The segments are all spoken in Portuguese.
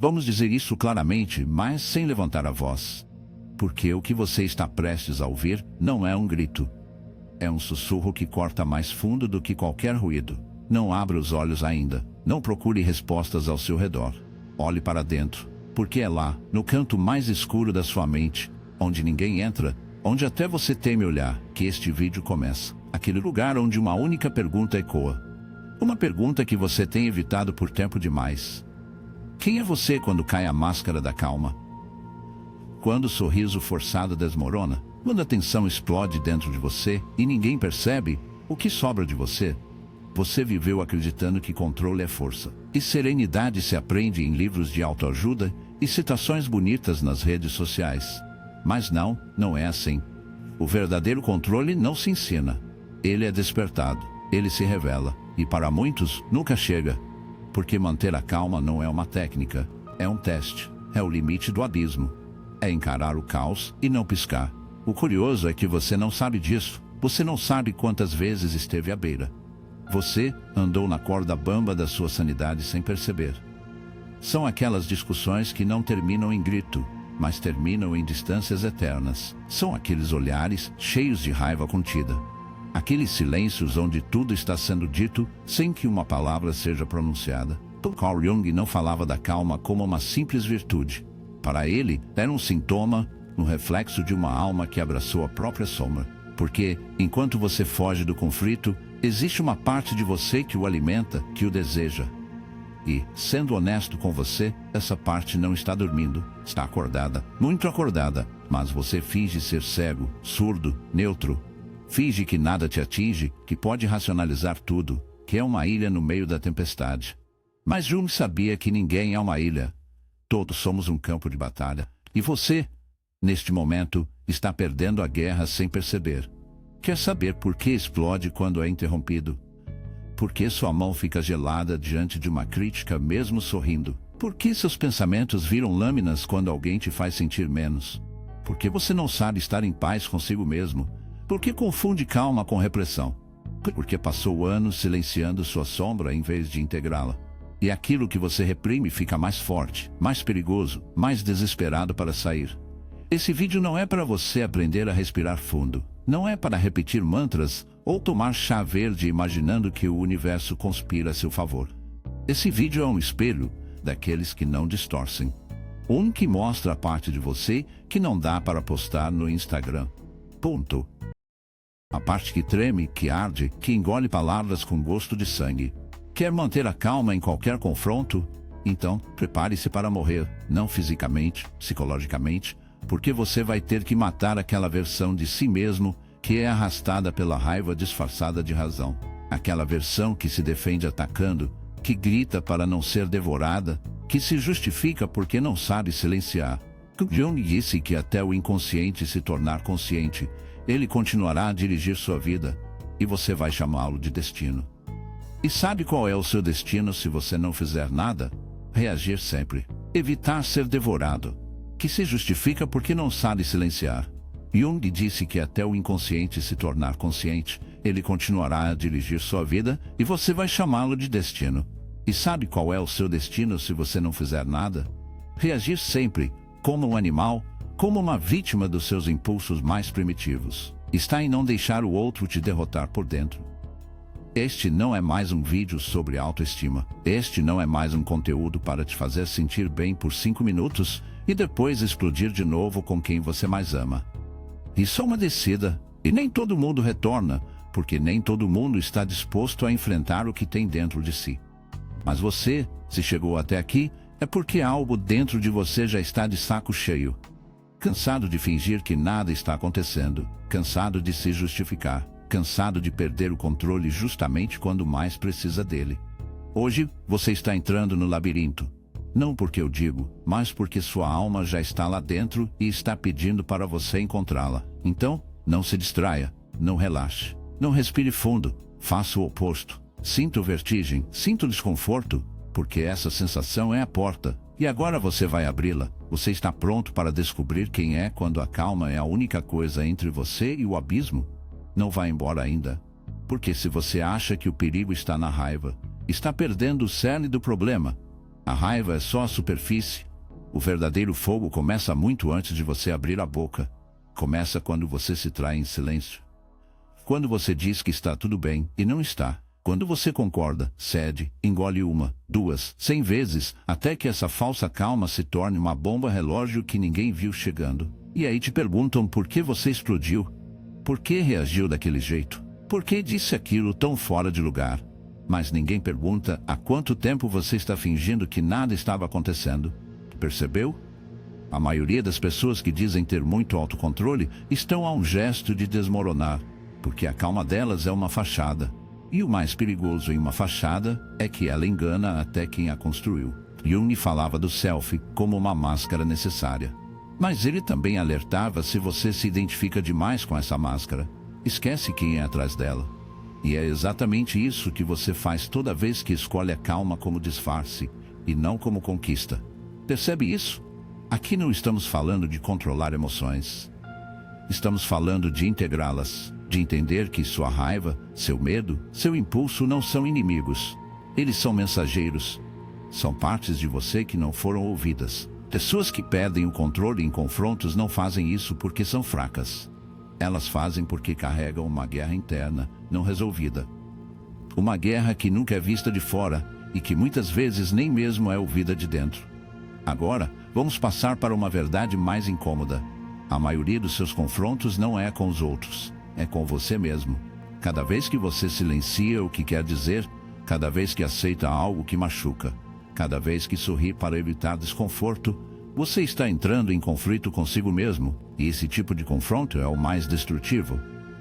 Vamos dizer isso claramente, mas sem levantar a voz. Porque o que você está prestes a ouvir não é um grito. É um sussurro que corta mais fundo do que qualquer ruído. Não abra os olhos ainda. Não procure respostas ao seu redor. Olhe para dentro. Porque é lá, no canto mais escuro da sua mente, onde ninguém entra, onde até você teme olhar, que este vídeo começa. Aquele lugar onde uma única pergunta ecoa. Uma pergunta que você tem evitado por tempo demais. Quem é você quando cai a máscara da calma? Quando o sorriso forçado desmorona, quando a tensão explode dentro de você e ninguém percebe o que sobra de você, você viveu acreditando que controle é força. E serenidade se aprende em livros de autoajuda e citações bonitas nas redes sociais. Mas não é assim. O verdadeiro controle não se ensina. Ele é despertado, ele se revela, e para muitos nunca chega. Porque manter a calma não é uma técnica, é um teste, é o limite do abismo. É encarar o caos e não piscar. O curioso é que você não sabe disso, você não sabe quantas vezes esteve à beira. Você andou na corda bamba da sua sanidade sem perceber. São aquelas discussões que não terminam em grito, mas terminam em distâncias eternas. São aqueles olhares cheios de raiva contida. Aqueles silêncios onde tudo está sendo dito sem que uma palavra seja pronunciada. Carl Jung não falava da calma como uma simples virtude. Para ele, era um sintoma, um reflexo de uma alma que abraçou a própria sombra. Porque, enquanto você foge do conflito, existe uma parte de você que o alimenta, que o deseja. E, sendo honesto com você, essa parte não está dormindo, está acordada, muito acordada, mas você finge ser cego, surdo, neutro. Finge que nada te atinge, que pode racionalizar tudo, que é uma ilha no meio da tempestade. Mas Jung sabia que ninguém é uma ilha. Todos somos um campo de batalha. E você, neste momento, está perdendo a guerra sem perceber. Quer saber por que explode quando é interrompido? Por que sua mão fica gelada diante de uma crítica mesmo sorrindo? Por que seus pensamentos viram lâminas quando alguém te faz sentir menos? Por que você não sabe estar em paz consigo mesmo? Por que confunde calma com repressão? Porque passou anos silenciando sua sombra em vez de integrá-la. E aquilo que você reprime fica mais forte, mais perigoso, mais desesperado para sair. Esse vídeo não é para você aprender a respirar fundo. Não é para repetir mantras ou tomar chá verde imaginando que o universo conspira a seu favor. Esse vídeo é um espelho daqueles que não distorcem. Um que mostra a parte de você que não dá para postar no Instagram. Ponto. A parte que treme, que arde, que engole palavras com gosto de sangue. Quer manter a calma em qualquer confronto? Então, prepare-se para morrer, não fisicamente, psicologicamente, porque você vai ter que matar aquela versão de si mesmo que é arrastada pela raiva disfarçada de razão. Aquela versão que se defende atacando, que grita para não ser devorada, que se justifica porque não sabe silenciar. Jung disse que até o inconsciente se tornar consciente, ele continuará a dirigir sua vida, e você vai chamá-lo de destino. E sabe qual é o seu destino se você não fizer nada? Reagir sempre. Evitar ser devorado. Que se justifica porque não sabe silenciar. Jung disse que até o inconsciente se tornar consciente, ele continuará a dirigir sua vida, e você vai chamá-lo de destino. E sabe qual é o seu destino se você não fizer nada? Reagir sempre, como um animal, como uma vítima dos seus impulsos mais primitivos. Está em não deixar o outro te derrotar por dentro. Este não é mais um vídeo sobre autoestima. Este não é mais um conteúdo para te fazer sentir bem por 5 minutos e depois explodir de novo com quem você mais ama. Isso é uma descida, e nem todo mundo retorna, porque nem todo mundo está disposto a enfrentar o que tem dentro de si. Mas você, se chegou até aqui, é porque algo dentro de você já está de saco cheio. Cansado de fingir que nada está acontecendo, cansado de se justificar, cansado de perder o controle justamente quando mais precisa dele. Hoje, você está entrando no labirinto. Não porque eu digo, mas porque sua alma já está lá dentro e está pedindo para você encontrá-la. Então, não se distraia, não relaxe, não respire fundo, faça o oposto. Sinta vertigem, sinta o desconforto, porque essa sensação é a porta. E agora você vai abri-la. Você está pronto para descobrir quem é quando a calma é a única coisa entre você e o abismo? Não vá embora ainda. Porque se você acha que o perigo está na raiva, está perdendo o cerne do problema. A raiva é só a superfície. O verdadeiro fogo começa muito antes de você abrir a boca. Começa quando você se trai em silêncio. Quando você diz que está tudo bem e não está. Quando você concorda, cede, engole 1, 2, 100 vezes, até que essa falsa calma se torne uma bomba relógio que ninguém viu chegando. E aí te perguntam por que você explodiu. Por que reagiu daquele jeito? Por que disse aquilo tão fora de lugar? Mas ninguém pergunta há quanto tempo você está fingindo que nada estava acontecendo. Percebeu? A maioria das pessoas que dizem ter muito autocontrole estão a um gesto de desmoronar, porque a calma delas é uma fachada. E o mais perigoso em uma fachada é que ela engana até quem a construiu. Jung falava do self como uma máscara necessária. Mas ele também alertava: se você se identifica demais com essa máscara, esquece quem é atrás dela. E é exatamente isso que você faz toda vez que escolhe a calma como disfarce, e não como conquista. Percebe isso? Aqui não estamos falando de controlar emoções. Estamos falando de integrá-las, de entender que sua raiva, seu medo, seu impulso não são inimigos. Eles são mensageiros. São partes de você que não foram ouvidas. Pessoas que perdem o controle em confrontos não fazem isso porque são fracas. Elas fazem porque carregam uma guerra interna, não resolvida. Uma guerra que nunca é vista de fora e que muitas vezes nem mesmo é ouvida de dentro. Agora, vamos passar para uma verdade mais incômoda. A maioria dos seus confrontos não é com os outros, é com você mesmo. Cada vez que você silencia o que quer dizer, cada vez que aceita algo que machuca, cada vez que sorri para evitar desconforto, você está entrando em conflito consigo mesmo, e esse tipo de confronto é o mais destrutivo.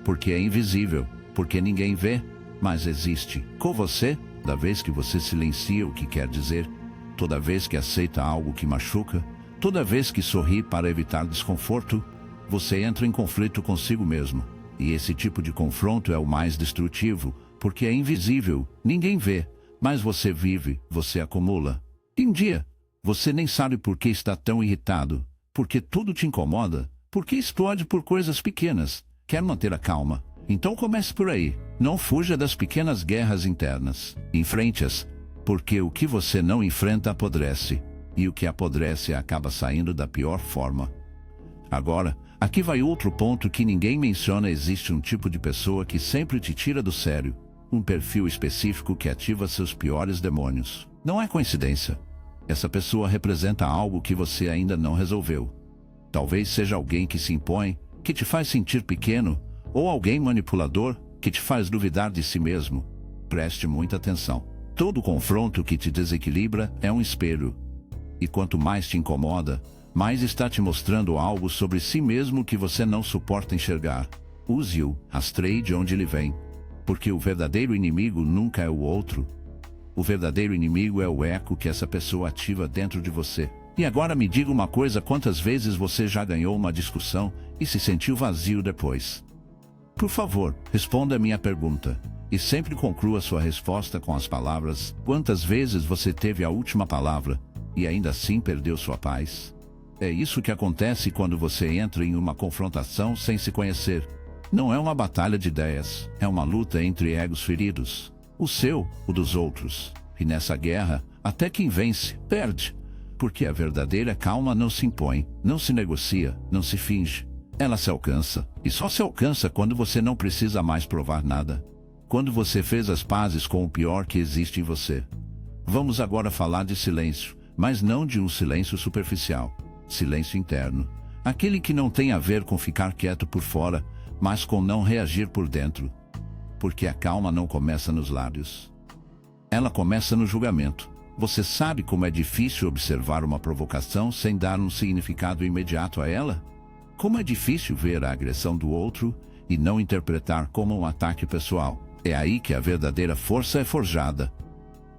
Porque é invisível, porque ninguém vê, mas existe. Com você, da vez que você silencia o que quer dizer, toda vez que aceita algo que machuca, toda vez que sorri para evitar desconforto, você entra em conflito consigo mesmo. E esse tipo de confronto é o mais destrutivo, porque é invisível, ninguém vê, mas você vive, você acumula. E um dia, você nem sabe por que está tão irritado, porque tudo te incomoda, porque explode por coisas pequenas. Quer manter a calma? Então comece por aí. Não fuja das pequenas guerras internas. Enfrente-as, porque o que você não enfrenta apodrece, e o que apodrece acaba saindo da pior forma. Agora, aqui vai outro ponto que ninguém menciona: existe um tipo de pessoa que sempre te tira do sério. Um perfil específico que ativa seus piores demônios. Não é coincidência. Essa pessoa representa algo que você ainda não resolveu. Talvez seja alguém que se impõe, que te faz sentir pequeno, ou alguém manipulador, que te faz duvidar de si mesmo. Preste muita atenção. Todo confronto que te desequilibra é um espelho. E quanto mais te incomoda, mais está te mostrando algo sobre si mesmo que você não suporta enxergar. Use-o, rastreie de onde ele vem. Porque o verdadeiro inimigo nunca é o outro. O verdadeiro inimigo é o eco que essa pessoa ativa dentro de você. E agora me diga uma coisa: quantas vezes você já ganhou uma discussão e se sentiu vazio depois? Por favor, responda a minha pergunta. E sempre conclua sua resposta com as palavras: quantas vezes você teve a última palavra e ainda assim perdeu sua paz? É isso que acontece quando você entra em uma confrontação sem se conhecer. Não é uma batalha de ideias, é uma luta entre egos feridos. O seu, o dos outros. E nessa guerra, até quem vence, perde. Porque a verdadeira calma não se impõe, não se negocia, não se finge. Ela se alcança. E só se alcança quando você não precisa mais provar nada. Quando você fez as pazes com o pior que existe em você. Vamos agora falar de silêncio, mas não de um silêncio superficial. Silêncio interno. Aquele que não tem a ver com ficar quieto por fora, mas com não reagir por dentro. Porque a calma não começa nos lábios. Ela começa no julgamento. Você sabe como é difícil observar uma provocação sem dar um significado imediato a ela? Como é difícil ver a agressão do outro e não interpretar como um ataque pessoal. É aí que a verdadeira força é forjada.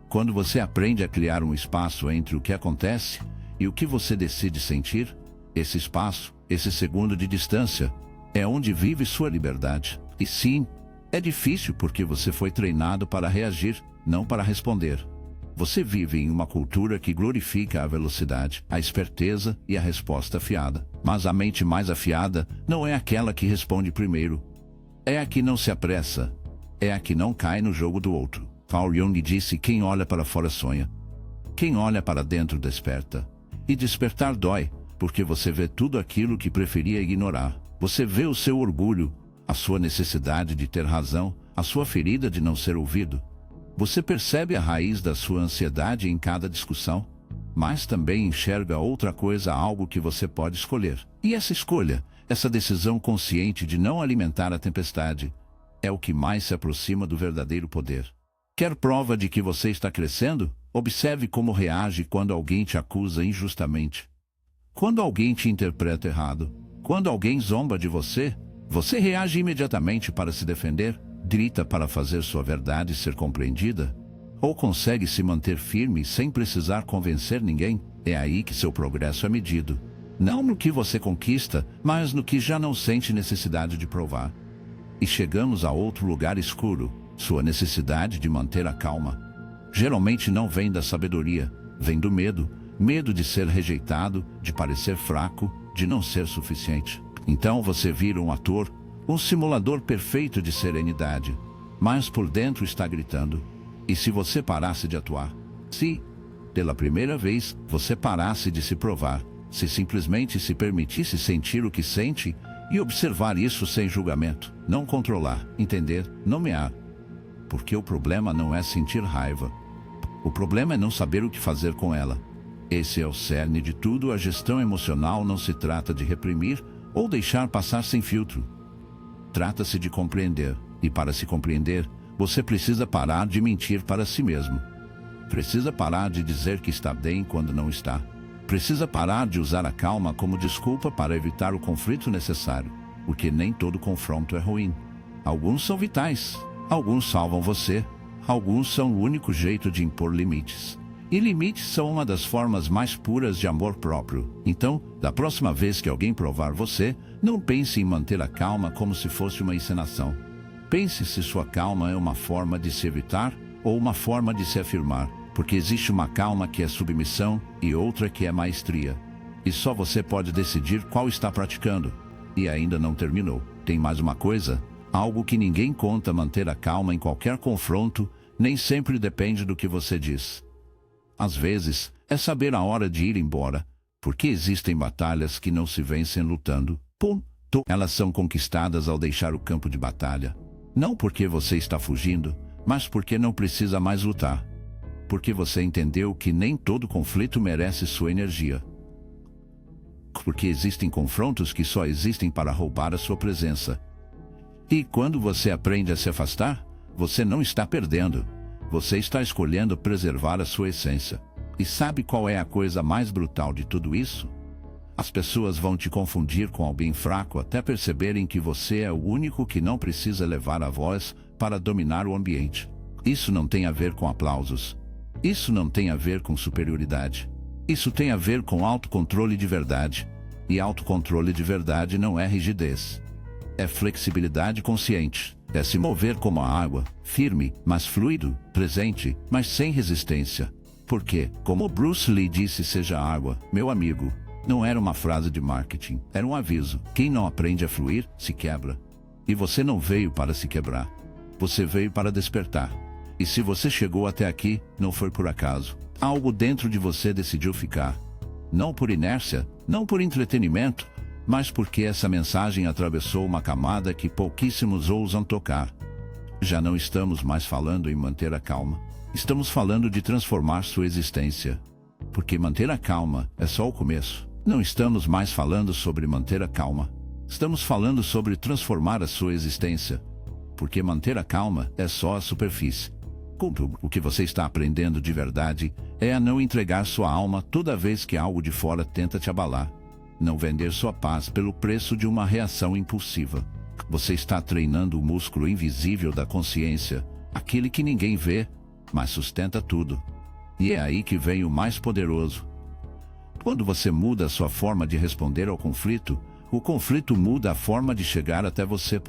Quando você aprende a criar um espaço entre o que acontece e o que você decide sentir, esse espaço, esse segundo de distância, é onde vive sua liberdade. E sim, é difícil porque você foi treinado para reagir, não para responder. Você vive em uma cultura que glorifica a velocidade, a esperteza e a resposta afiada. Mas a mente mais afiada não é aquela que responde primeiro. É a que não se apressa. É a que não cai no jogo do outro. Carl Jung disse: quem olha para fora sonha. Quem olha para dentro desperta. E despertar dói, porque você vê tudo aquilo que preferia ignorar. Você vê o seu orgulho, a sua necessidade de ter razão, a sua ferida de não ser ouvido. Você percebe a raiz da sua ansiedade em cada discussão, mas também enxerga outra coisa, algo que você pode escolher. E essa escolha, essa decisão consciente de não alimentar a tempestade, é o que mais se aproxima do verdadeiro poder. Quer prova de que você está crescendo? Observe como reage quando alguém te acusa injustamente. Quando alguém te interpreta errado. Quando alguém zomba de você, você reage imediatamente para se defender, grita para fazer sua verdade ser compreendida, ou consegue se manter firme sem precisar convencer ninguém. É aí que seu progresso é medido. Não no que você conquista, mas no que já não sente necessidade de provar. E chegamos a outro lugar escuro, sua necessidade de manter a calma. Geralmente não vem da sabedoria, vem do medo. Medo de ser rejeitado, de parecer fraco, de não ser suficiente. Então você vira um ator, um simulador perfeito de serenidade, mas por dentro está gritando. E se você parasse de atuar? Se, pela primeira vez, você parasse de se provar, se simplesmente se permitisse sentir o que sente e observar isso sem julgamento, não controlar, entender, nomear. Porque o problema não é sentir raiva. O problema é não saber o que fazer com ela. Esse é o cerne de tudo. A gestão emocional não se trata de reprimir ou deixar passar sem filtro. Trata-se de compreender. E para se compreender, você precisa parar de mentir para si mesmo. Precisa parar de dizer que está bem quando não está. Precisa parar de usar a calma como desculpa para evitar o conflito necessário. Porque nem todo confronto é ruim. Alguns são vitais. Alguns salvam você. Alguns são o único jeito de impor limites. E limites são uma das formas mais puras de amor próprio. Então, da próxima vez que alguém provar você, não pense em manter a calma como se fosse uma encenação. Pense se sua calma é uma forma de se evitar ou uma forma de se afirmar, porque existe uma calma que é submissão e outra que é maestria. E só você pode decidir qual está praticando. E ainda não terminou. Tem mais uma coisa, algo que ninguém conta: manter a calma em qualquer confronto nem sempre depende do que você diz. Às vezes, é saber a hora de ir embora, porque existem batalhas que não se vencem lutando. Ponto. Elas são conquistadas ao deixar o campo de batalha. Não porque você está fugindo, mas porque não precisa mais lutar. Porque você entendeu que nem todo conflito merece sua energia. Porque existem confrontos que só existem para roubar a sua presença. E quando você aprende a se afastar, você não está perdendo. Você está escolhendo preservar a sua essência. E sabe qual é a coisa mais brutal de tudo isso? As pessoas vão te confundir com alguém fraco até perceberem que você é o único que não precisa levar a voz para dominar o ambiente. Isso não tem a ver com aplausos. Isso não tem a ver com superioridade. Isso tem a ver com autocontrole de verdade. E autocontrole de verdade não é rigidez. É flexibilidade consciente. É se mover como a água, firme, mas fluido, presente, mas sem resistência. Porque, como Bruce Lee disse, seja água, meu amigo. Não era uma frase de marketing, era um aviso. Quem não aprende a fluir, se quebra. E você não veio para se quebrar. Você veio para despertar. E se você chegou até aqui, não foi por acaso. Algo dentro de você decidiu ficar. Não por inércia, não por entretenimento, mas porque essa mensagem atravessou uma camada que pouquíssimos ousam tocar. Já não estamos mais falando em manter a calma. Estamos falando de transformar sua existência. Porque manter a calma é só o começo. Não estamos mais falando sobre manter a calma. Estamos falando sobre transformar a sua existência. Porque manter a calma é só a superfície. O que você está aprendendo de verdade é a não entregar sua alma toda vez que algo de fora tenta te abalar. Não vender sua paz pelo preço de uma reação impulsiva. Você está treinando o músculo invisível da consciência, aquele que ninguém vê, mas sustenta tudo. E é aí que vem o mais poderoso. Quando você muda a sua forma de responder ao conflito, o conflito muda a forma de chegar até você.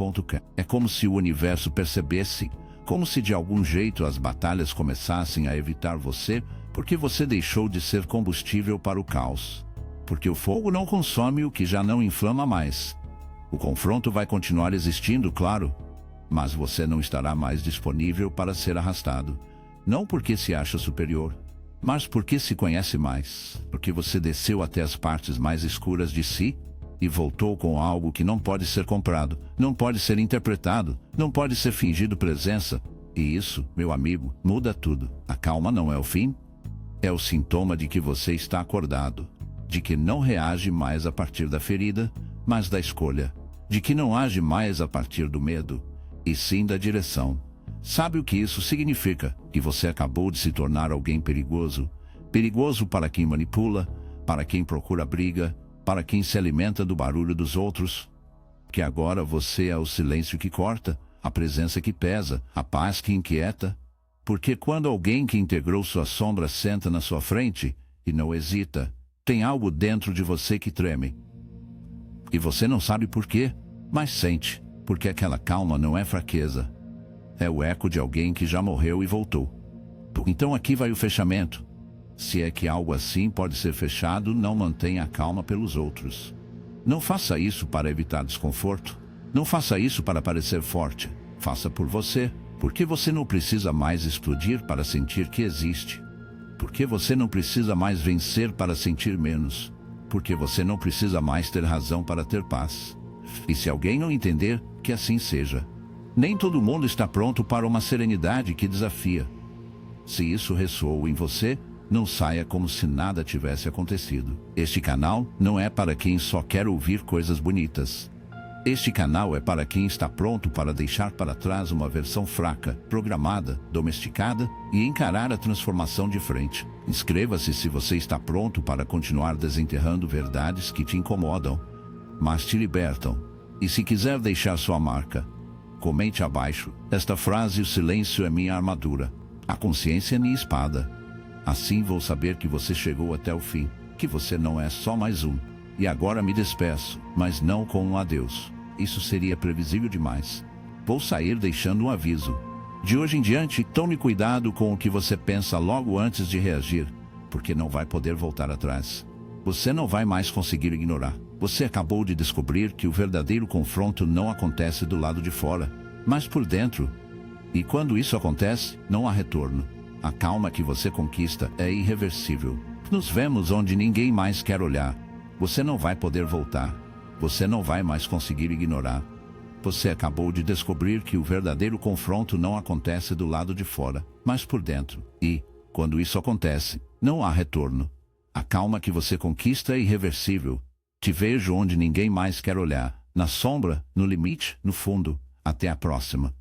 É como se o universo percebesse, como se de algum jeito as batalhas começassem a evitar você, porque você deixou de ser combustível para o caos. Porque o fogo não consome o que já não inflama mais. O confronto vai continuar existindo, claro, mas você não estará mais disponível para ser arrastado. Não porque se acha superior, Mas porque se conhece mais, porque você desceu até as partes mais escuras de si e voltou com algo que não pode ser comprado, não pode ser interpretado, não pode ser fingido presença. E isso, meu amigo, muda tudo. A calma não é o fim, é o sintoma de que você está acordado, de que não reage mais a partir da ferida, mas da escolha, de que não age mais a partir do medo, e sim da direção. Sabe o que isso significa? Que você acabou de se tornar alguém perigoso. Perigoso para quem manipula, para quem procura briga, para quem se alimenta do barulho dos outros. Que agora você é o silêncio que corta, a presença que pesa, a paz que inquieta. Porque quando alguém que integrou sua sombra senta na sua frente e não hesita, tem algo dentro de você que treme. E você não sabe por quê, mas sente, porque aquela calma não é fraqueza. É o eco de alguém que já morreu e voltou. Então aqui vai o fechamento. Se é que algo assim pode ser fechado, não mantenha a calma pelos outros. Não faça isso para evitar desconforto. Não faça isso para parecer forte. Faça por você, porque você não precisa mais explodir para sentir que existe. Porque você não precisa mais vencer para sentir menos. Porque você não precisa mais ter razão para ter paz. E se alguém não entender, que assim seja. Nem todo mundo está pronto para uma serenidade que desafia. Se isso ressoou em você, não saia como se nada tivesse acontecido. Este canal não é para quem só quer ouvir coisas bonitas. Este canal é para quem está pronto para deixar para trás uma versão fraca, programada, domesticada e encarar a transformação de frente. Inscreva-se se você está pronto para continuar desenterrando verdades que te incomodam, mas te libertam. E se quiser deixar sua marca, comente abaixo. Esta frase: o silêncio é minha armadura, a consciência é minha espada. Assim vou saber que você chegou até o fim, que você não é só mais um. E agora me despeço, mas não com um adeus. Isso seria previsível demais. Vou sair deixando um aviso. De hoje em diante, tome cuidado com o que você pensa logo antes de reagir, porque não vai poder voltar atrás. Você não vai mais conseguir ignorar. Você acabou de descobrir que o verdadeiro confronto não acontece do lado de fora, mas por dentro. E quando isso acontece, não há retorno. A calma que você conquista é irreversível. Nos vemos onde ninguém mais quer olhar. Você não vai poder voltar. Você não vai mais conseguir ignorar. Você acabou de descobrir que o verdadeiro confronto não acontece do lado de fora, mas por dentro. E, quando isso acontece, não há retorno. A calma que você conquista é irreversível. Te vejo onde ninguém mais quer olhar. Na sombra, no limite, no fundo. Até a próxima.